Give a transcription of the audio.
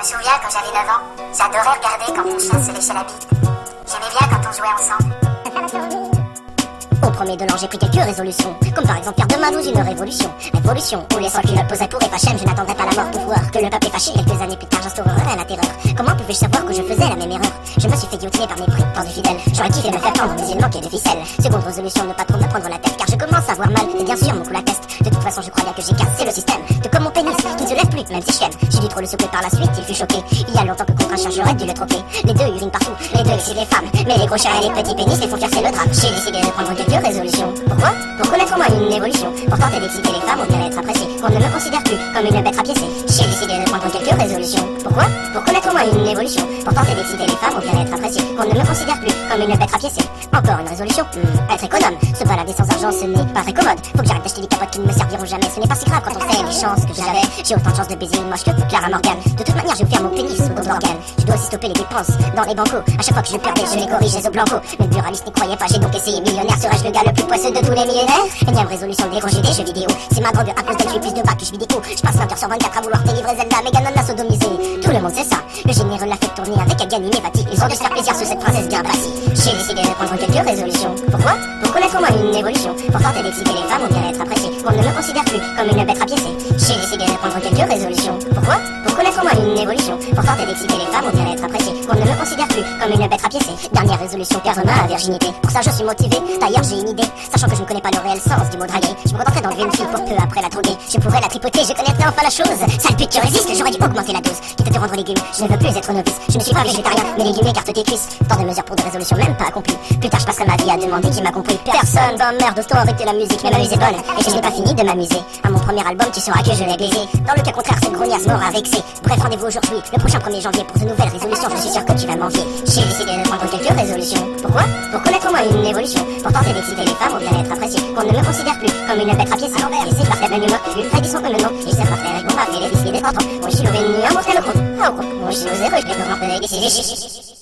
me souviens quand j'avais 9 ans, j'adorais regarder quand mon chien se léchait la bite. J'aimais bien quand on jouait ensemble. Au premier de l'an, j'ai pris quelques résolutions, comme par exemple faire de ma douce une révolution. Révolution, où les sans culottes poseraient pour Efachem, je n'attendrai pas la mort pour voir que le peuple est fâché. Quelques années plus tard, j'instaurerai la terreur. Comment pouvais-je savoir que je faisais la même erreur? Je me suis fait guillotiner par mépris, par du fidèle. J'aurais kiffé me faire tendre, mais il manquait de ficelle. Seconde résolution, ne pas trop me prendre la tête, car je commence à voir mal, et bien sûr mon coup la peste. De toute façon, je crois bien que j'ai cassé le système. Tout comme mon pénis, qui ne se lève plus, même si je t'aime. J'ai dû trop le secouer par la suite, il fut choqué. Il y a longtemps que contre un chat, j'aurais dû le troquer. Les deux urinent partout, les deux excitent les femmes. Mais les gros chats et les petits pénis les font faire, c'est le drame. J'ai décidé de prendre quelques résolutions. Pourquoi? Pour connaître en moi une évolution. Pour tenter d'exciter les femmes au bien-être apprécié. On ne me considère plus comme une bête rapiécée. J'ai décidé de prendre quelques résolutions. Pourquoi? Pour connaître en moi une évolution. Pour tenter d'exciter les femmes au bien-être apprécié. On ne me considère plus comme une bête rapiécée. Encore une résolution. Être économe. Se balader sans argent, ce n'est pas très commode. Faut que j'arrête d'acheter des capotes qui ne me serviront jamais. Ce n'est pas si grave quand on sait les chances que j'avais. J'ai autant de chances de baiser une moche que Clara Morgan. De toute manière, j'ai offert mon pénis au dos d'organe. Je dois aussi stopper les dépenses dans les bancos. À chaque fois que je perdais, je les corrigeais au blanco. Mais le buraliste n'y croyait pas, j'ai donc essayé. Millionnaire, serais-je le gars le plus poisseux de tous les millionnaires? Énième résolution de déroger des jeux vidéo. C'est ma drogue, à cause d'elle, je fais plus de bacs que je vis des coups. Je passe 20 heures sur 24 à vouloir délivrer Zelda, Meganon l'a sodomisé. Tout le monde sait ça. Le généreux l'a fait tourner avec Agani et Vati. Ils ont dû se faire plaisir sur cette princesse bien bâtie. J'ai décidé de prendre quelques résolutions. Pourquoi? Pour connaître en moi une évolution. Pour tenter d'exciter les femmes au bien-être apprécié. On ne me considère plus comme une bête rapiécée. J'ai décidé de prendre quelques résolutions. Pourquoi? Pour connaître en moi une évolution. Pour tenter d'exciter les femmes au bien-être apprécié. On ne me considère plus comme une bête rapiécée. Dernière résolution, perdre ma virginité. Pour ça, je suis motivé. D'ailleurs, j'ai une idée. Sachant que je ne connais pas le réel sens du mot draguer. Je me contenterai d'enlever une fille pour peu après la droguer. Je pourrais la tripoter, je connaîtrai enfin la chose. Sale pute, tu résistes, j'aurais dû augmenter la dose. Quitte à te rendre légumes, je ne veux plus être novice. Je ne suis pas végétarien, mais légumes écartent tes cuisses. Tant de mesures pour des résolutions même pas accomplies. Plus tard, je passerai ma vie à demander qui m'a compris. Personne, bah merde, autant arrêter la musique, mais ma musique est bonne. Et je n'ai pas fini de m'amuser. À mon premier album, tu sauras que je l'ai baisé. Dans le cas contraire, cette grognasse m'aura vexé. Bref, rendez-vous aujourd'hui, le prochain 1er janvier, pour de nouvelles résolutions. Je suis sûr que tu vas m'envier. J'ai décidé de prendre quelques résolutions. Pourquoi? Pour connaître en moi une évolution. Pour tenter d'exciter les femmes au bien-être apprécié. Qu'on ne me considère plus comme une bête rapiécée. Et c'est parfait, ben humain, une tradition comme le nom. Et c'est parfait, avec mon papier, les biscuits des 30 ans. Moi, je suis revenu à montrer le compte. Moi, je suis aux zéros, je vais me remplir d'ici.